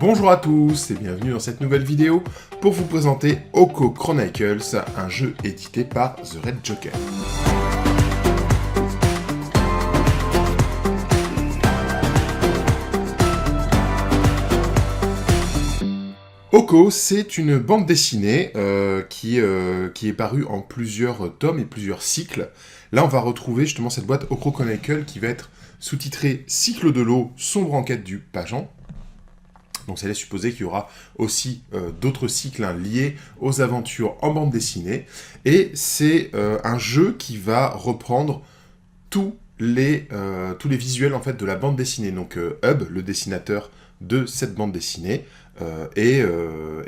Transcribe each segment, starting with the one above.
Bonjour à tous et bienvenue dans cette nouvelle vidéo pour vous présenter Oko Chronicles, un jeu édité par The Red Joker. Oko, c'est une bande dessinée qui est parue en plusieurs tomes et plusieurs cycles. Là, on va retrouver justement cette boîte Oko Chronicles qui va être sous-titrée Cycle de l'eau, sombre enquête du Pageant. Donc ça laisse supposer qu'il y aura aussi d'autres cycles liés aux aventures en bande dessinée. Et c'est un jeu qui va reprendre tous les visuels en fait, de la bande dessinée. Donc Hub, le dessinateur de cette bande dessinée, et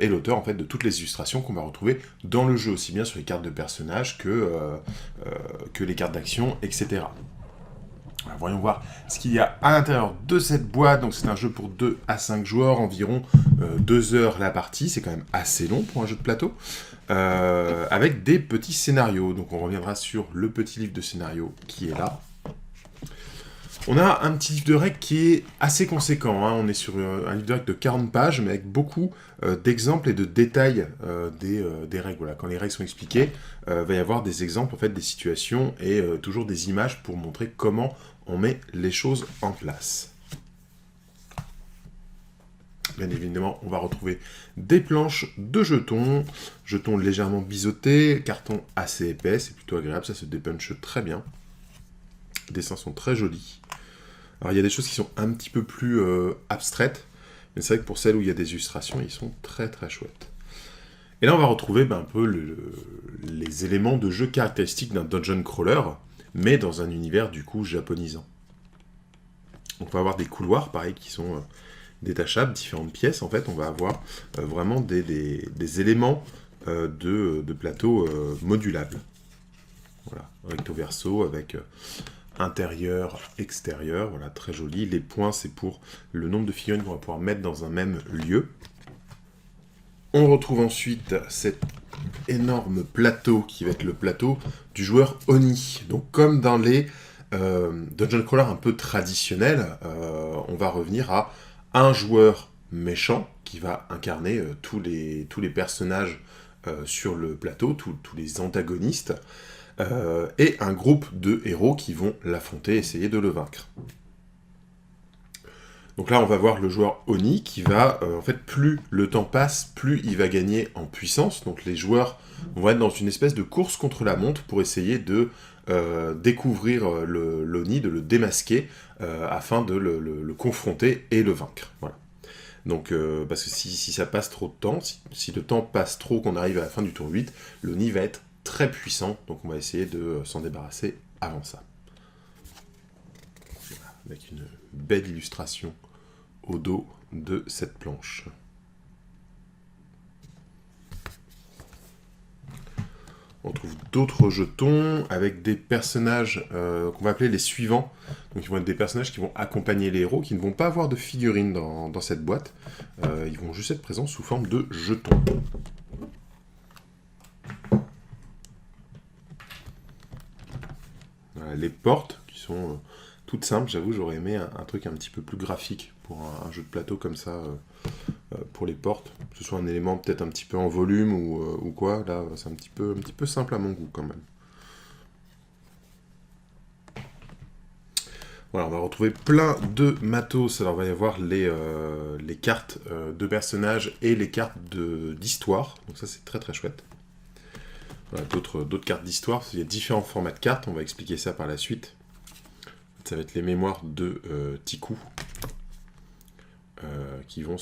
l'auteur en fait, de toutes les illustrations qu'on va retrouver dans le jeu, aussi bien sur les cartes de personnages que les cartes d'action, etc. Alors, voyons voir ce qu'il y a à l'intérieur de cette boîte. Donc c'est un jeu pour 2 à 5 joueurs, environ 2 heures la partie. C'est quand même assez long pour un jeu de plateau. Avec des petits scénarios. Donc on reviendra sur le petit livre de scénario qui est là. On a un petit livre de règles qui est assez conséquent. On est sur un livre de règles de 40 pages, mais avec beaucoup d'exemples et de détails des règles. Voilà. Quand les règles sont expliquées, il va y avoir des exemples, en fait, des situations et toujours des images pour montrer comment on met les choses en place. Bien évidemment, on va retrouver des planches de jetons légèrement biseautés, carton assez épais, c'est plutôt agréable, ça se dépunche très bien. Les dessins sont très jolis. Alors il y a des choses qui sont un petit peu plus abstraites, mais c'est vrai que pour celles où il y a des illustrations, ils sont très très chouettes. Et là on va retrouver un peu les éléments de jeu caractéristiques d'un dungeon crawler, mais dans un univers du coup japonisant. On va avoir des couloirs pareil qui sont détachables, différentes pièces en fait, on va avoir vraiment des éléments de plateau modulables. Voilà, recto verso avec intérieur, extérieur, voilà, très joli. Les points, c'est pour le nombre de figurines qu'on va pouvoir mettre dans un même lieu. On retrouve ensuite cet énorme plateau qui va être le plateau du joueur Oni. Donc comme dans les dungeon crawlers un peu traditionnels, on va revenir à un joueur méchant qui va incarner tous les personnages sur le plateau, tous les antagonistes, et un groupe de héros qui vont l'affronter, essayer de le vaincre. Donc là, on va voir le joueur Oni qui va, en fait, plus le temps passe, plus il va gagner en puissance. Donc les joueurs vont être dans une espèce de course contre la montre pour essayer de découvrir l'Oni, de le démasquer, afin de le confronter et le vaincre. Voilà. Donc, parce que si ça passe trop de temps, si le temps passe trop, qu'on arrive à la fin du tour 8, l'Oni va être très puissant, donc on va essayer de s'en débarrasser avant ça. Voilà, avec une belle illustration au dos de cette planche. On trouve d'autres jetons avec des personnages qu'on va appeler les suivants. Donc ils vont être des personnages qui vont accompagner les héros, qui ne vont pas avoir de figurines dans cette boîte. Ils vont juste être présents sous forme de jetons. Voilà, les portes qui sont toutes simples, j'avoue, j'aurais aimé un truc un petit peu plus graphique pour un jeu de plateau comme ça, pour les portes, que ce soit un élément peut-être un petit peu en volume ou quoi, là c'est un petit peu simple à mon goût quand même. Voilà, on va retrouver plein de matos, alors il va y avoir les cartes de personnages et les cartes d'histoire, donc ça c'est très très chouette. Voilà, d'autres cartes d'histoire, il y a différents formats de cartes, on va expliquer ça par la suite. Ça va être les mémoires de Tiku, qui vont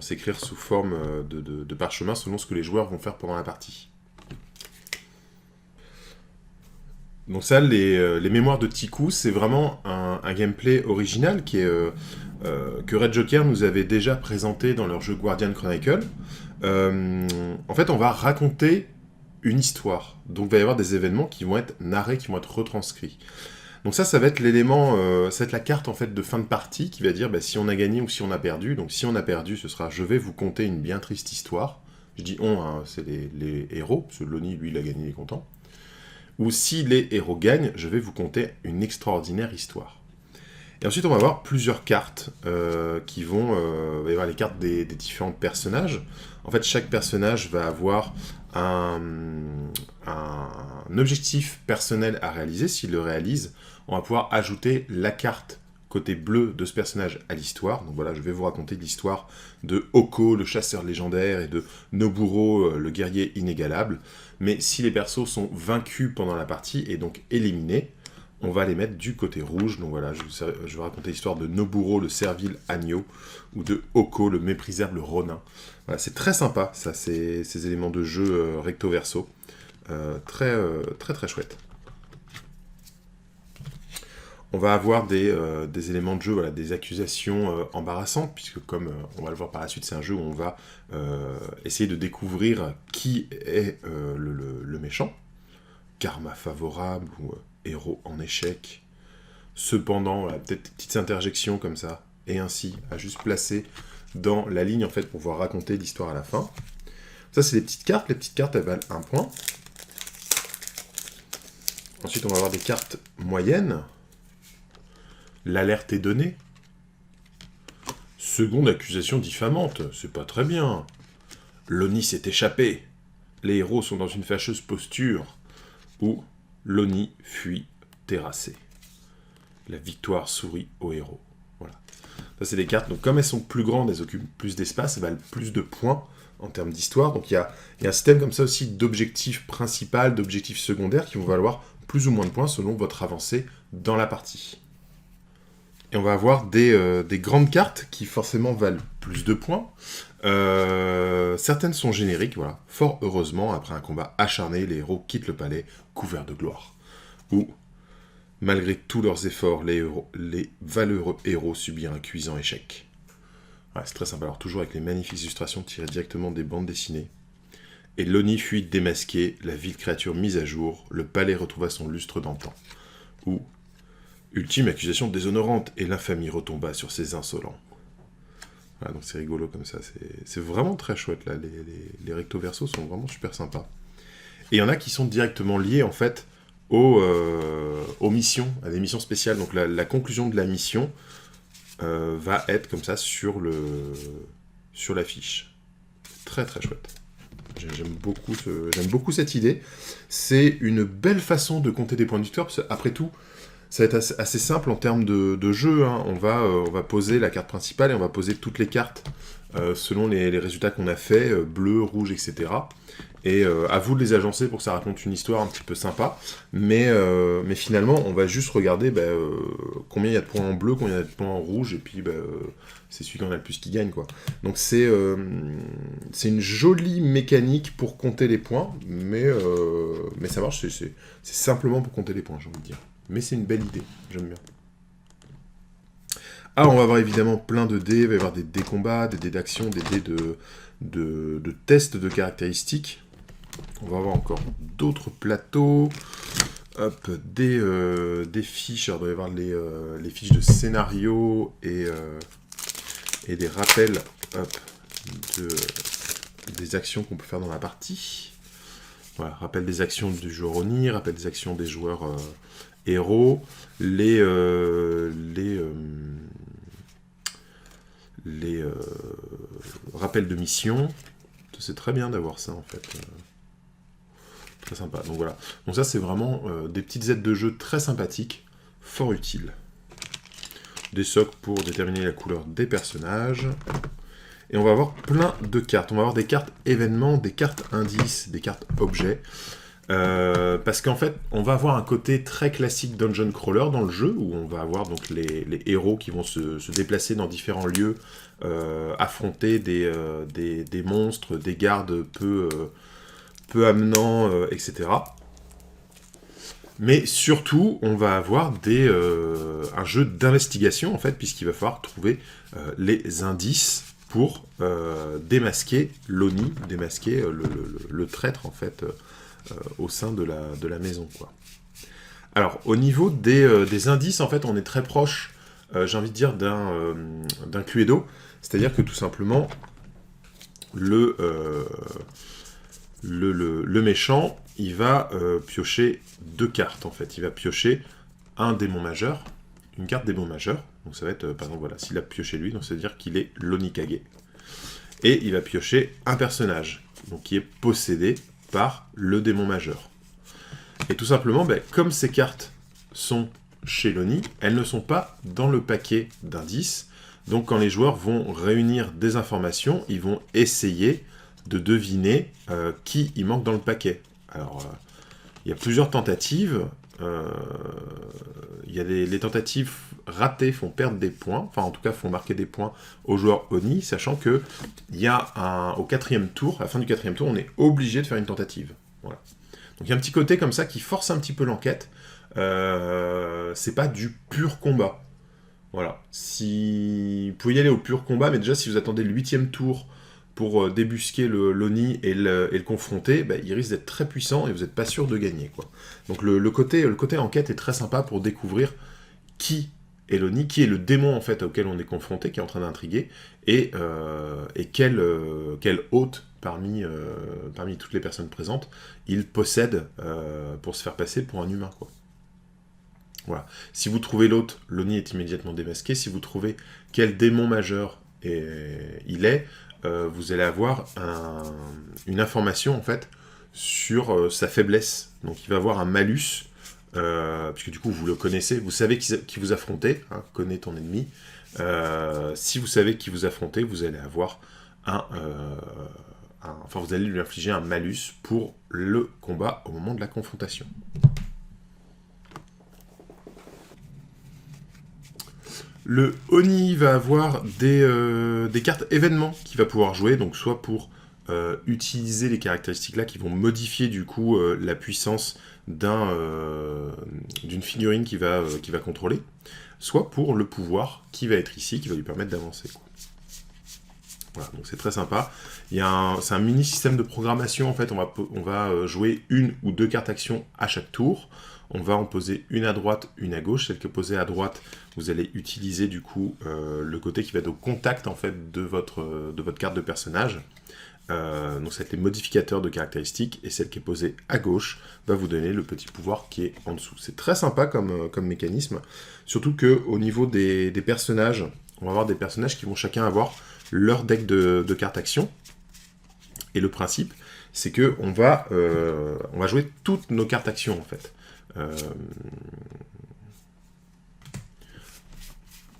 s'écrire sous forme de parchemin selon ce que les joueurs vont faire pendant la partie. Donc ça, les mémoires de Tiku, c'est vraiment un gameplay original qui est, que Red Joker nous avait déjà présenté dans leur jeu Guardian Chronicle. En fait, on va raconter une histoire. Donc il va y avoir des événements qui vont être narrés, qui vont être retranscrits. Donc ça va être l'élément, ça va être la carte en fait de fin de partie qui va dire si on a gagné ou si on a perdu. Donc si on a perdu, ce sera « je vais vous conter une bien triste histoire ». Je dis « on », c'est les héros, parce que Loni, lui, il a gagné, il est content. Ou si les héros gagnent, je vais vous conter une extraordinaire histoire. Et ensuite, on va avoir plusieurs cartes qui vont... il va y avoir les cartes des différents personnages. En fait, chaque personnage va avoir un objectif personnel à réaliser. S'il le réalise, on va pouvoir ajouter la carte côté bleu de ce personnage à l'histoire. Donc voilà, je vais vous raconter l'histoire de Oko, le chasseur légendaire, et de Noburo, le guerrier inégalable. Mais si les persos sont vaincus pendant la partie et donc éliminés, on va les mettre du côté rouge. Donc voilà, je vais raconter l'histoire de Noburo, le servile agneau, ou de Oko, le méprisable ronin. Voilà, c'est très sympa, ça, ces éléments de jeu recto-verso. Très très chouette. On va avoir des éléments de jeu, voilà, des accusations embarrassantes, puisque comme on va le voir par la suite, c'est un jeu où on va essayer de découvrir qui est le méchant. Karma favorable ou héros en échec. Cependant, voilà, peut-être des petites interjections comme ça, et ainsi, à juste placer dans la ligne, en fait, pour pouvoir raconter l'histoire à la fin. Ça, c'est les petites cartes. Les petites cartes, elles valent 1 point. Ensuite, on va avoir des cartes moyennes. L'alerte est donnée. Seconde accusation diffamante, c'est pas très bien. L'Oni s'est échappé. Les héros sont dans une fâcheuse posture. Ou l'Oni fuit terrassé. La victoire sourit aux héros. Voilà. Ça, c'est des cartes. Donc, comme elles sont plus grandes, elles occupent plus d'espace, elles valent plus de points en termes d'histoire. Donc, il y a un système comme ça aussi d'objectifs principaux, d'objectifs secondaires qui vont valoir plus ou moins de points selon votre avancée dans la partie. Et on va avoir des grandes cartes qui forcément valent plus de points. Certaines sont génériques, voilà. Fort heureusement, après un combat acharné, les héros quittent le palais couverts de gloire. Ou, malgré tous leurs efforts, les valeureux héros subirent un cuisant échec. Voilà, c'est très sympa. Alors toujours avec les magnifiques illustrations tirées directement des bandes dessinées. Et l'Oni fuit démasqué, la vile créature mise à jour, le palais retrouva son lustre d'antan. Ou, ultime accusation déshonorante, et l'infamie retomba sur ces insolents. Voilà, donc c'est rigolo comme ça, c'est vraiment très chouette, là, les recto-verso sont vraiment super sympas. Et il y en a qui sont directement liés, en fait, aux missions, à des missions spéciales. Donc la conclusion de la mission va être comme ça sur l'affiche. Très très chouette. J'aime beaucoup cette idée. C'est une belle façon de compter des points de victoire, parce qu'après tout, ça va être assez simple en termes de jeu. Hein. On va poser la carte principale et on va poser toutes les cartes selon les résultats qu'on a fait, bleu, rouge, etc. Et à vous de les agencer pour que ça raconte une histoire un petit peu sympa. Mais finalement, on va juste regarder combien il y a de points en bleu, combien il y a de points en rouge, et puis c'est celui qui en a le plus qui gagne, quoi. Donc c'est une jolie mécanique pour compter les points, mais ça marche, c'est simplement pour compter les points, j'ai envie de dire. Mais c'est une belle idée, j'aime bien. Ah, on va avoir évidemment plein de dés, il va y avoir des dés combats, des dés d'action, des dés de tests de caractéristiques. On va avoir encore d'autres plateaux. Hop, des fiches, alors il doit y avoir les fiches de scénario et des rappels des actions qu'on peut faire dans la partie. Voilà, rappel des actions du joueur Oni, rappel des actions des joueurs héros, les rappels de mission. C'est très bien d'avoir ça, en fait. Très sympa. Donc voilà. Donc ça, c'est vraiment des petites aides de jeu très sympathiques, fort utiles. Des socles pour déterminer la couleur des personnages. Et on va avoir plein de cartes. On va avoir des cartes événements, des cartes indices, des cartes objets. Parce qu'en fait, on va avoir un côté très classique dungeon crawler dans le jeu, où on va avoir donc les héros qui vont se déplacer dans différents lieux, affronter des monstres, des gardes peu amenants, etc. Mais surtout, on va avoir un jeu d'investigation, en fait, puisqu'il va falloir trouver les indices pour démasquer l'Oni, démasquer le traître, en fait, au sein de la maison, quoi. Alors, au niveau des indices, en fait, on est très proche, j'ai envie de dire, d'un Cluedo. C'est-à-dire que, tout simplement, le méchant, il va piocher 2 cartes, en fait. Il va piocher un démon majeur, une carte démon majeur, Donc ça va être, par exemple, voilà, s'il a pioché lui, donc ça veut dire qu'il est l'Onikage. Et il va piocher un personnage, donc qui est possédé par le démon majeur. Et tout simplement, comme ces cartes sont chez l'Oni, elles ne sont pas dans le paquet d'indices. Donc quand les joueurs vont réunir des informations, ils vont essayer de deviner qui il manque dans le paquet. Alors, il y a plusieurs tentatives. Les tentatives ratées font perdre des points, enfin en tout cas font marquer des points aux joueurs Oni, sachant que il y a au 4e tour, à la fin du 4e tour, on est obligé de faire une tentative. Voilà. Donc il y a un petit côté comme ça qui force un petit peu l'enquête. C'est pas du pur combat. Voilà. Si vous pouvez y aller au pur combat, mais déjà si vous attendez le 8e tour pour débusquer l'Oni et le confronter, il risque d'être très puissant et vous n'êtes pas sûr de gagner, quoi. Donc le côté enquête est très sympa pour découvrir qui est l'Oni, qui est le démon en fait auquel on est confronté, qui est en train d'intriguer, et quel hôte parmi toutes les personnes présentes il possède pour se faire passer pour un humain, quoi. Voilà. Si vous trouvez l'hôte, l'Oni est immédiatement démasqué. Si vous trouvez quel démon majeur il est, vous allez avoir une information en fait sur sa faiblesse. Donc il va avoir un malus, puisque du coup vous le connaissez, vous savez qui vous affrontez, hein, connais ton ennemi. Si vous savez qui vous affrontez, vous allez avoir vous allez lui infliger un malus pour le combat au moment de la confrontation. Le Oni va avoir des cartes événements qu'il va pouvoir jouer, donc soit pour utiliser les caractéristiques là qui vont modifier du coup la puissance d'une figurine qu'il va contrôler, soit pour le pouvoir qui va être ici, qui va lui permettre d'avancer, quoi. Voilà, donc c'est très sympa. C'est un mini système de programmation, en fait, on va jouer une ou deux cartes actions à chaque tour. On va en poser une à droite, une à gauche. Celle que posée à droite, vous allez utiliser du coup le côté qui va être au contact en fait de votre carte de personnage. Donc ça va être les modificateurs de caractéristiques, et celle qui est posée à gauche va vous donner le petit pouvoir qui est en dessous. C'est très sympa comme mécanisme, surtout qu'au niveau des personnages, on va avoir des personnages qui vont chacun avoir leur deck de cartes actions. Et le principe, c'est que on va jouer toutes nos cartes actions en fait.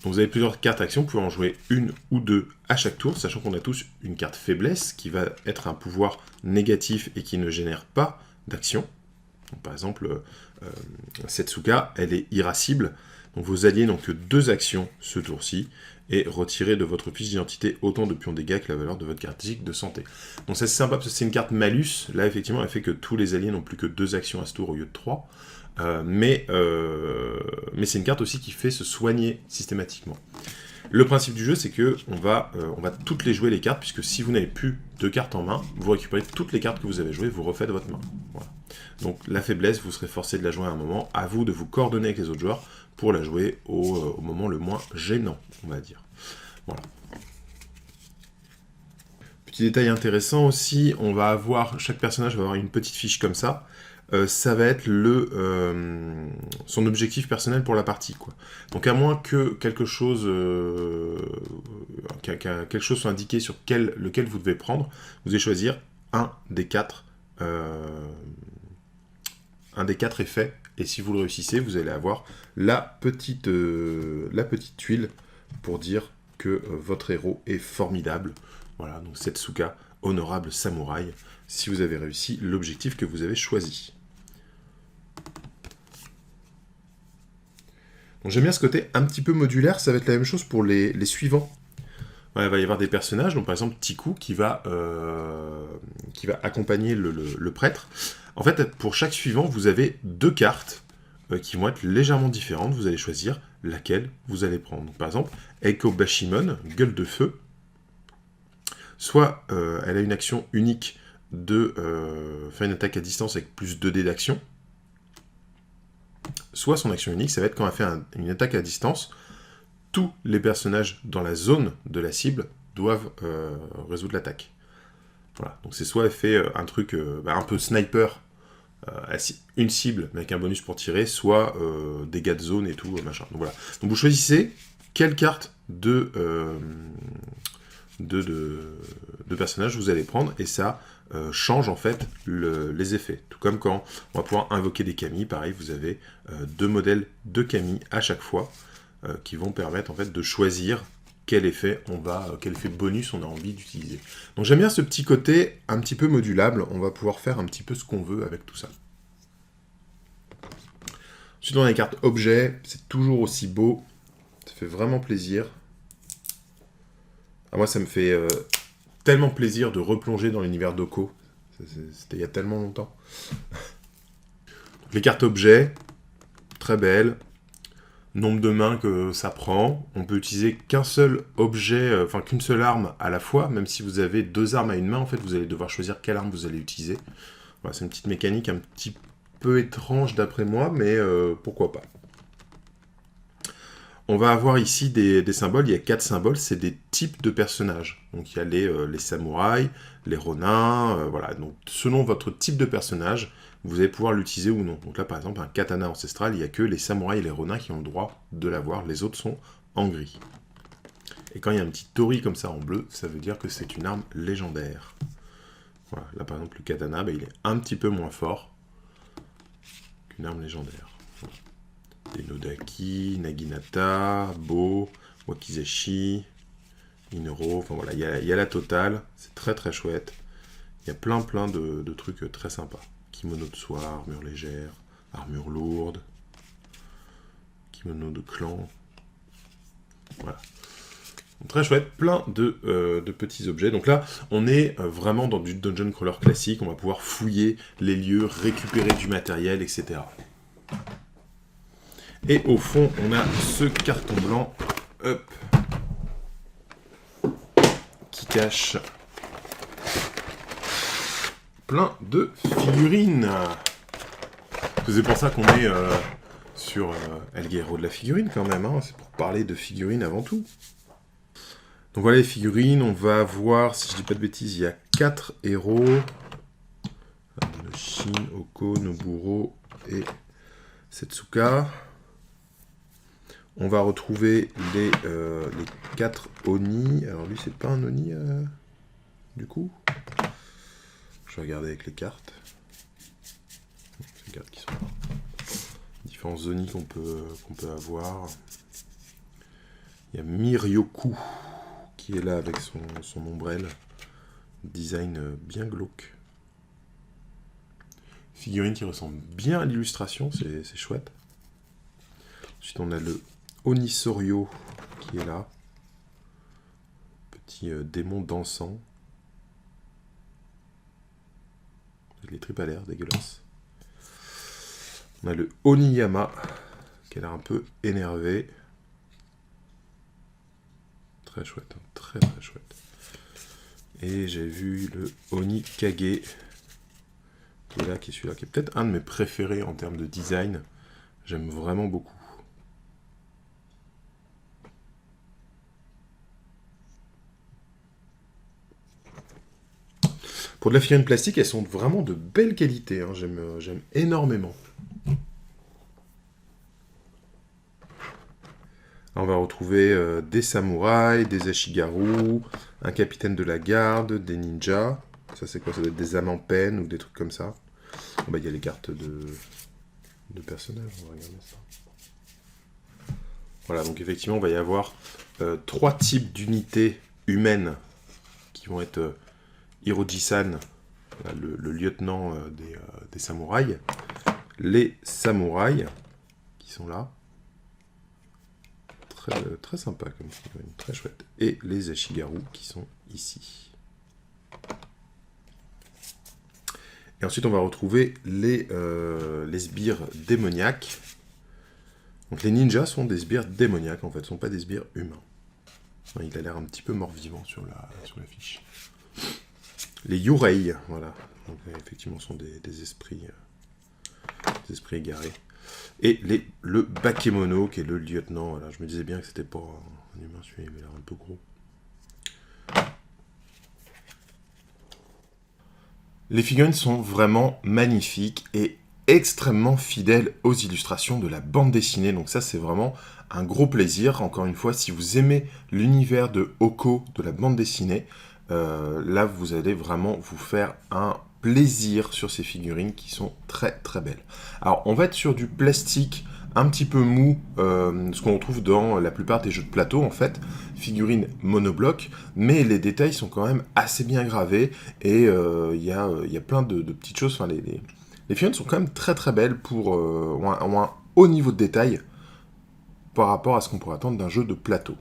Donc vous avez plusieurs cartes actions, vous pouvez en jouer une ou deux à chaque tour, sachant qu'on a tous une carte faiblesse qui va être un pouvoir négatif et qui ne génère pas d'action. Par exemple, Setsuka, elle est irascible, donc vos alliés n'ont que 2 actions ce tour-ci, et retirez de votre fiche d'identité autant de pions dégâts que la valeur de votre caractéristique de santé. Donc ça c'est sympa parce que c'est une carte malus, là effectivement elle fait que tous les alliés n'ont plus que 2 actions à ce tour au lieu de 3, mais c'est une carte aussi qui fait se soigner systématiquement. Le principe du jeu, c'est que on va toutes les jouer les cartes, puisque si vous n'avez plus de cartes en main, vous récupérez toutes les cartes que vous avez jouées, vous refaites votre main. Voilà. Donc la faiblesse, vous serez forcé de la jouer à un moment, à vous de vous coordonner avec les autres joueurs pour la jouer au moment le moins gênant, on va dire. Voilà. Petit détail intéressant aussi, chaque personnage va avoir une petite fiche comme ça. Ça va être son objectif personnel pour la partie, quoi. Donc à moins que quelque chose soit indiqué sur lequel vous devez prendre, vous allez choisir un des 4 effets, et si vous le réussissez, vous allez avoir la petite tuile pour dire que votre héros est formidable. Voilà, donc Setsuka, honorable samouraï, si vous avez réussi l'objectif que vous avez choisi. Donc j'aime bien ce côté un petit peu modulaire, ça va être la même chose pour les suivants. Ouais, il va y avoir des personnages, donc par exemple Tiku qui va accompagner le prêtre. En fait, pour chaque suivant, vous avez 2 cartes qui vont être légèrement différentes. Vous allez choisir laquelle vous allez prendre. Donc, par exemple, Eiko Bashimon, gueule de feu. Soit elle a une action unique de faire une attaque à distance avec plus 2 dés d'action. Soit son action unique, ça va être quand elle fait une attaque à distance, tous les personnages dans la zone de la cible doivent résoudre l'attaque. Voilà, donc c'est soit elle fait un truc un peu sniper, une cible avec un bonus pour tirer, soit dégâts de zone et tout, machin. Donc voilà. Donc vous choisissez quelle carte de personnage vous allez prendre, et ça change en fait les effets. Tout comme quand on va pouvoir invoquer des Kami, pareil, vous avez 2 modèles de Kami à chaque fois, qui vont permettre en fait de choisir quel effet bonus on a envie d'utiliser. Donc j'aime bien ce petit côté un petit peu modulable, on va pouvoir faire un petit peu ce qu'on veut avec tout ça. Ensuite on a les cartes objets, c'est toujours aussi beau, ça fait vraiment plaisir. Moi ça me fait tellement plaisir de replonger dans l'univers d'Oko, c'était il y a tellement longtemps. Donc, les cartes objets, très belles. Nombre de mains que ça prend. On peut utiliser qu'un seul objet, enfin qu'une seule arme à la fois, même si vous avez 2 armes à une main, en fait, vous allez devoir choisir quelle arme vous allez utiliser. Voilà, c'est une petite mécanique un petit peu étrange d'après moi, mais pourquoi pas. On va avoir ici des symboles, il y a 4 symboles, c'est des types de personnages. Donc il y a les samouraïs, les ronins, voilà. Donc selon votre type de personnage, vous allez pouvoir l'utiliser ou non. Donc là par exemple, un katana ancestral, il n'y a que les samouraïs et les ronins qui ont le droit de l'avoir, les autres sont en gris. Et quand il y a un petit tori comme ça en bleu, ça veut dire que c'est une arme légendaire. Voilà, là par exemple le katana, il est un petit peu moins fort qu'une arme légendaire. Des Nodaki, Naginata, Bo, Wakizashi, Inoro, enfin voilà, il y a la totale, c'est très très chouette. Il y a plein de trucs très sympas. Kimono de soie, armure légère, armure lourde, kimono de clan. Voilà. Donc, très chouette, plein de petits objets. Donc là, on est vraiment dans du dungeon crawler classique, on va pouvoir fouiller les lieux, récupérer du matériel, etc. Et au fond, on a ce carton blanc, hop, qui cache plein de figurines. C'est pour ça qu'on est sur El Guerrero de la figurine quand même, hein. C'est pour parler de figurines avant tout. Donc voilà les figurines, on va avoir, si je dis pas de bêtises, il y a 4 héros. Shin, Oko, Noburo et Setsuka. On va retrouver les 4 Oni. Alors lui, c'est pas un Oni, du coup. Je vais regarder avec les cartes. C'est les cartes qui sont là. Différents Oni qu'on peut avoir. Il y a Miryoku, qui est là avec son ombrelle. Design bien glauque. Figurine qui ressemble bien à l'illustration, c'est chouette. Ensuite, on a le Onisorio qui est là. Petit démon dansant. Avec les tripes à l'air, dégueulasse. On a le Oniyama qui a l'air un peu énervé. Très chouette, hein, très très chouette. Et j'ai vu le Onikage qui est là, qui est celui-là, qui est peut-être un de mes préférés en termes de design. J'aime vraiment beaucoup. Pour de la figurine plastique, elles sont vraiment de belle qualité, hein. J'aime énormément. Là, on va retrouver des samouraïs, des ashigaru, un capitaine de la garde, des ninjas. Ça c'est quoi? Ça doit être des âmes en peine ou des trucs comme ça. Bon, il y a les cartes de personnages, on va regarder ça. Voilà, donc effectivement, on va y avoir 3 types d'unités humaines qui vont être Hiroji-san, le lieutenant des samouraïs, les samouraïs qui sont là, très sympa comme figurine, très chouette, et les ashigaru qui sont ici. Et ensuite on va retrouver les sbires démoniaques. Donc les ninjas sont des sbires démoniaques en fait, ne sont pas des sbires humains. Il a l'air un petit peu mort-vivant sur la fiche. Les Yurei, voilà. Donc, effectivement, sont des esprits égarés. Et le Bakemono, qui est le lieutenant. Voilà. Je me disais bien que c'était pas un humain, celui-là, il avait l'air un peu gros. Les figurines sont vraiment magnifiques et extrêmement fidèle aux illustrations de la bande dessinée. Donc ça, c'est vraiment un gros plaisir. Encore une fois, si vous aimez l'univers de Oko, de la bande dessinée, là, vous allez vraiment vous faire un plaisir sur ces figurines qui sont très très belles. Alors, on va être sur du plastique un petit peu mou, ce qu'on retrouve dans la plupart des jeux de plateau, en fait, figurines monobloc, mais les détails sont quand même assez bien gravés, et il y a plein de petites choses, enfin, les figurines sont quand même très très belles pour ont un haut niveau de détail par rapport à ce qu'on pourrait attendre d'un jeu de plateau.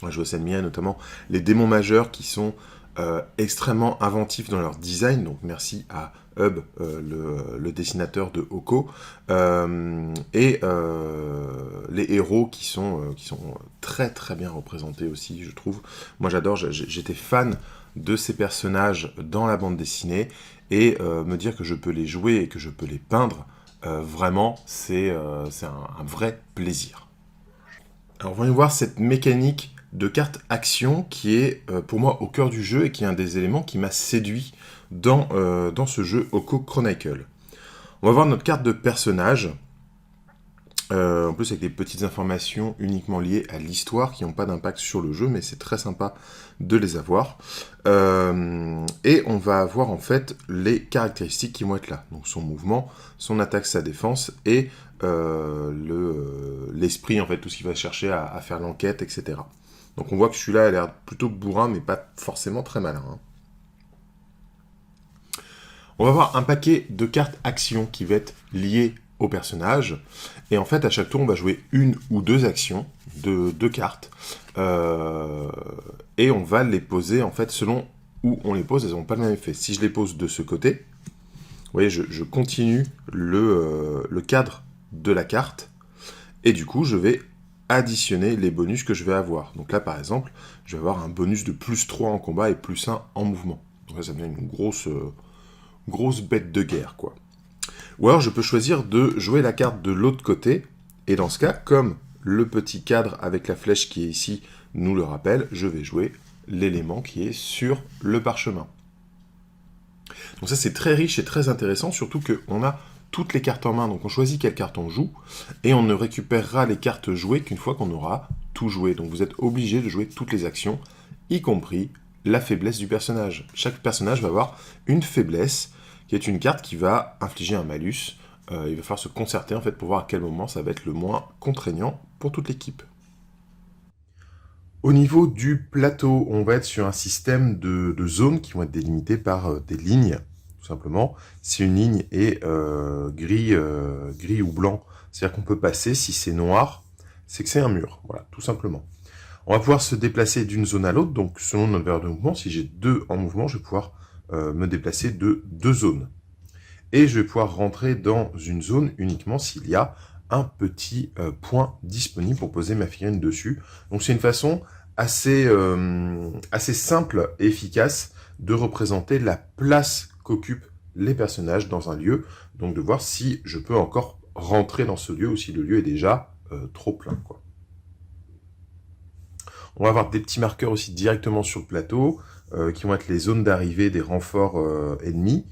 Je vois ça de notamment les démons majeurs qui sont extrêmment inventifs dans leur design, donc merci à Hub, le dessinateur de Oko, et les héros qui sont très très bien représentés aussi, je trouve. Moi j'adore, j'étais fan de ces personnages dans la bande dessinée, et me dire que je peux les jouer et que je peux les peindre, vraiment, c'est un vrai plaisir. Alors voyons voir cette mécanique de carte action qui est pour moi au cœur du jeu et qui est un des éléments qui m'a séduit dans ce jeu Oko Chronicle. On va voir notre carte de personnage, en plus avec des petites informations uniquement liées à l'histoire qui n'ont pas d'impact sur le jeu, mais c'est très sympa de les avoir. Et on va avoir en fait les caractéristiques qui vont être là. Donc son mouvement, son attaque, sa défense et l'esprit, en fait, tout ce qui va chercher à faire l'enquête, etc. Donc on voit que celui-là a l'air plutôt bourrin, mais pas forcément très malin. Hein. On va avoir un paquet de cartes actions qui va être lié au personnage. Et en fait, à chaque tour, on va jouer une ou deux actions, deux cartes. Et on va les poser, en fait, selon où on les pose, elles n'ont pas le même effet. Si je les pose de ce côté, vous voyez, je continue le cadre de la carte. Et du coup, je vais additionner les bonus que je vais avoir. Donc là, par exemple, je vais avoir un bonus de plus 3 en combat et plus 1 en mouvement. Donc là, ça me donne une grosse bête de guerre, quoi. Ou alors, je peux choisir de jouer la carte de l'autre côté. Et dans ce cas, comme le petit cadre avec la flèche qui est ici nous le rappelle, je vais jouer l'élément qui est sur le parchemin. Donc ça, c'est très riche et très intéressant, surtout qu'on a toutes les cartes en main, donc on choisit quelle carte on joue, et on ne récupérera les cartes jouées qu'une fois qu'on aura tout joué. Donc vous êtes obligé de jouer toutes les actions, y compris la faiblesse du personnage. Chaque personnage va avoir une faiblesse, qui est une carte qui va infliger un malus. Il va falloir se concerter en fait pour voir à quel moment ça va être le moins contraignant pour toute l'équipe. Au niveau du plateau, on va être sur un système de zones qui vont être délimitées par des lignes, tout simplement. Si une ligne est gris ou blanc, c'est-à-dire qu'on peut passer. Si c'est noir, c'est que c'est un mur. Voilà, tout simplement. On va pouvoir se déplacer d'une zone à l'autre. Donc, selon notre valeur de mouvement, si j'ai 2 en mouvement, je vais pouvoir me déplacer de 2 zones. Et je vais pouvoir rentrer dans une zone uniquement s'il y a un petit point disponible pour poser ma figurine dessus. Donc, c'est une façon assez simple et efficace de représenter la place qu'occupent les personnages dans un lieu, donc de voir si je peux encore rentrer dans ce lieu ou si le lieu est déjà trop plein, quoi. On va avoir des petits marqueurs aussi directement sur le plateau, qui vont être les zones d'arrivée des renforts ennemis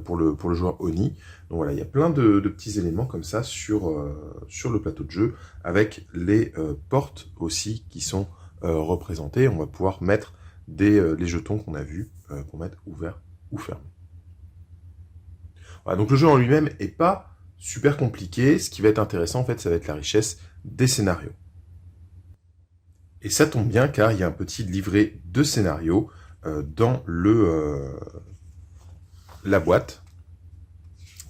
pour le joueur Oni. Donc voilà, il y a plein de petits éléments comme ça sur le plateau de jeu, avec les portes aussi qui sont représentées. On va pouvoir mettre les jetons qu'on a vus pour mettre ouverts ou fermés. Voilà, donc le jeu en lui-même n'est pas super compliqué. Ce qui va être intéressant, en fait, ça va être la richesse des scénarios. Et ça tombe bien, car il y a un petit livret de scénarios dans la boîte,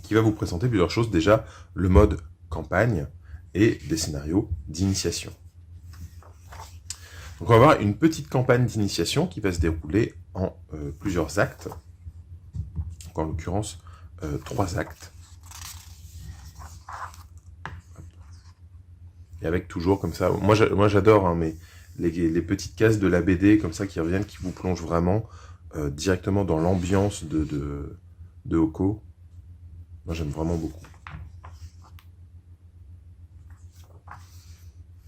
qui va vous présenter plusieurs choses. Déjà, le mode campagne et des scénarios d'initiation. Donc on va avoir une petite campagne d'initiation qui va se dérouler en plusieurs actes. Donc en l'occurrence, 3 actes. Et avec toujours comme ça, moi j'adore, hein, mais les petites cases de la BD comme ça qui reviennent, qui vous plongent vraiment directement dans l'ambiance de Oko. Moi j'aime vraiment beaucoup.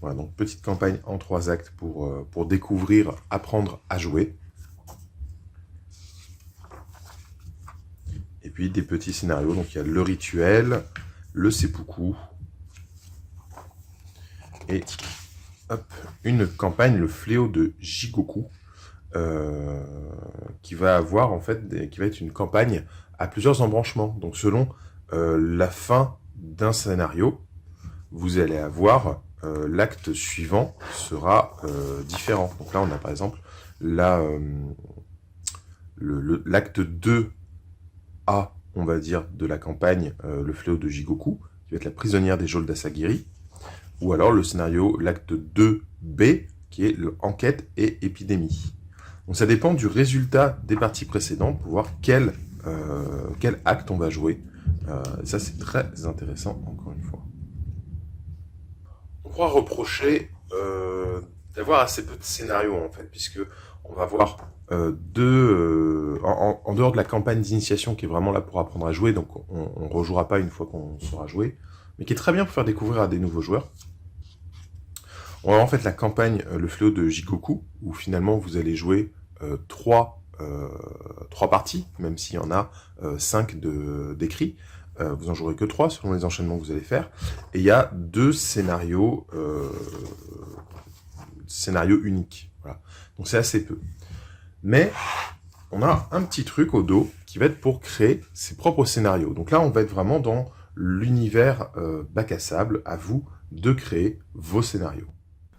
Voilà, donc petite campagne en 3 actes pour découvrir, apprendre à jouer. Et puis des petits scénarios, donc il y a le rituel, le seppuku, et hop, une campagne, le fléau de Jigoku, qui va avoir en fait, qui va être une campagne à plusieurs embranchements. Donc selon la fin d'un scénario, vous allez avoir l'acte suivant sera différent. Donc là, on a par exemple l'acte 2A, on va dire, de la campagne le fléau de Jigoku, qui va être la prisonnière des geôles d'Asagiri, ou alors le scénario, l'acte 2B, qui est l'enquête et épidémie. Donc ça dépend du résultat des parties précédentes pour voir quel acte on va jouer. Ça, c'est très intéressant, encore une fois. On pourra reprocher d'avoir assez peu de scénarios, en fait, puisque on va avoir en dehors de la campagne d'initiation qui est vraiment là pour apprendre à jouer, donc on ne rejouera pas une fois qu'on saura jouer, mais qui est très bien pour faire découvrir à des nouveaux joueurs. On va en fait la campagne Le Fléau de Jigoku, où finalement vous allez jouer 3 parties, même s'il y en a 5 décrits. Vous en jouerez que 3 selon les enchaînements que vous allez faire. Et il y a 2 scénarios uniques. Voilà. Donc c'est assez peu. Mais on a un petit truc au dos qui va être pour créer ses propres scénarios. Donc là, on va être vraiment dans l'univers bac à sable. À vous de créer vos scénarios.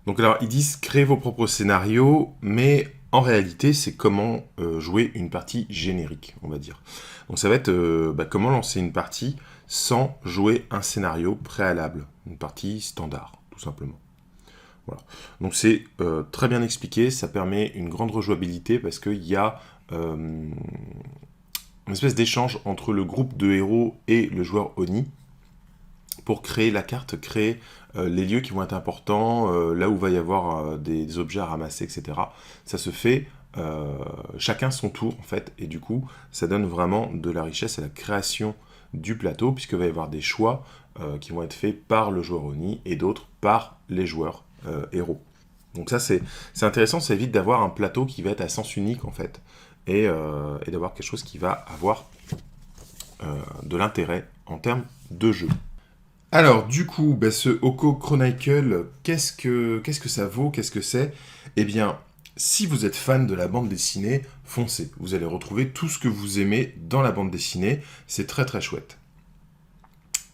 Donc alors, ils disent créer vos propres scénarios, mais en réalité, c'est comment jouer une partie générique, on va dire. Donc ça va être comment lancer une partie sans jouer un scénario préalable, une partie standard, tout simplement. Voilà. Donc c'est très bien expliqué, ça permet une grande rejouabilité parce qu'il y a une espèce d'échange entre le groupe de héros et le joueur Oni pour créer la carte, créer les lieux qui vont être importants, là où va y avoir des objets à ramasser, etc. Ça se fait chacun son tour, en fait, et du coup, ça donne vraiment de la richesse à la création du plateau, puisqu'il va y avoir des choix qui vont être faits par le joueur Oni et d'autres par les joueurs héros. Donc ça, c'est intéressant, ça évite d'avoir un plateau qui va être à sens unique, en fait, et d'avoir quelque chose qui va avoir de l'intérêt en termes de jeu. Alors, du coup, ce Oko Chronicle, qu'est-ce que ça vaut? Qu'est-ce que c'est? Eh bien, si vous êtes fan de la bande dessinée, foncez. Vous allez retrouver tout ce que vous aimez dans la bande dessinée. C'est très très chouette.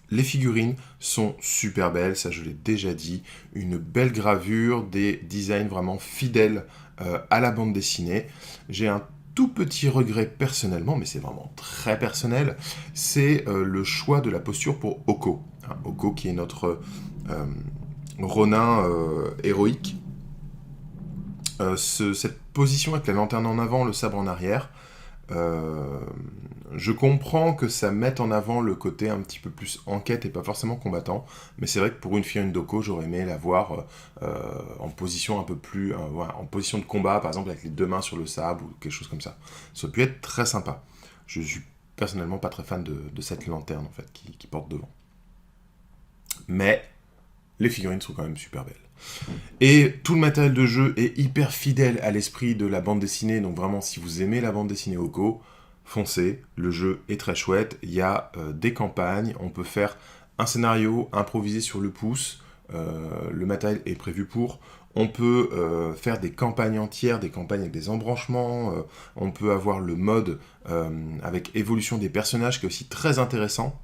Les figurines sont super belles, ça je l'ai déjà dit. Une belle gravure, des designs vraiment fidèles à la bande dessinée. J'ai un tout petit regret personnellement, mais c'est vraiment très personnel, c'est le choix de la posture pour Oko. Oko qui est notre Ronin héroïque. Cette position avec la lanterne en avant, le sabre en arrière, je comprends que ça mette en avant le côté un petit peu plus enquête et pas forcément combattant, mais c'est vrai que pour une figurine d'Oko, j'aurais aimé la voir en position un peu plus... voilà, en position de combat, par exemple avec les 2 mains sur le sabre ou quelque chose comme ça. Ça aurait pu être très sympa. Je suis personnellement pas très fan de cette lanterne en fait qui porte devant. Mais les figurines sont quand même super belles. Et tout le matériel de jeu est hyper fidèle à l'esprit de la bande dessinée, donc vraiment si vous aimez la bande dessinée Oko, foncez, le jeu est très chouette, il y a des campagnes, on peut faire un scénario improvisé sur le pouce, le matériel est prévu pour, on peut faire des campagnes entières, des campagnes avec des embranchements, on peut avoir le mode avec évolution des personnages qui est aussi très intéressant.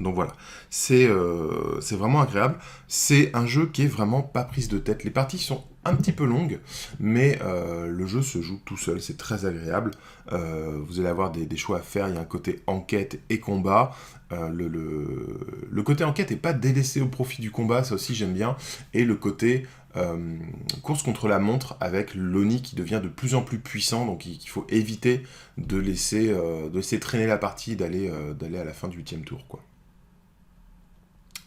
Donc voilà, c'est vraiment agréable. C'est un jeu qui est vraiment pas prise de tête. Les parties sont un petit peu longues, mais le jeu se joue tout seul, c'est très agréable. Vous allez avoir des choix à faire, il y a un côté enquête et combat. Le côté enquête n'est pas délaissé au profit du combat, ça aussi j'aime bien. Et le côté course contre la montre avec l'Oni qui devient de plus en plus puissant, donc il faut éviter de laisser traîner la partie, d'aller à la fin du 8e tour, quoi.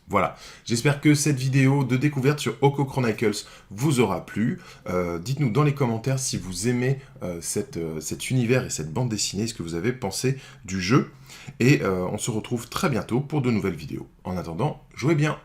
Voilà, j'espère que cette vidéo de découverte sur Oko Chronicles vous aura plu. Dites-nous dans les commentaires si vous aimez cet univers et cette bande dessinée, ce que vous avez pensé du jeu. Et on se retrouve très bientôt pour de nouvelles vidéos. En attendant, jouez bien!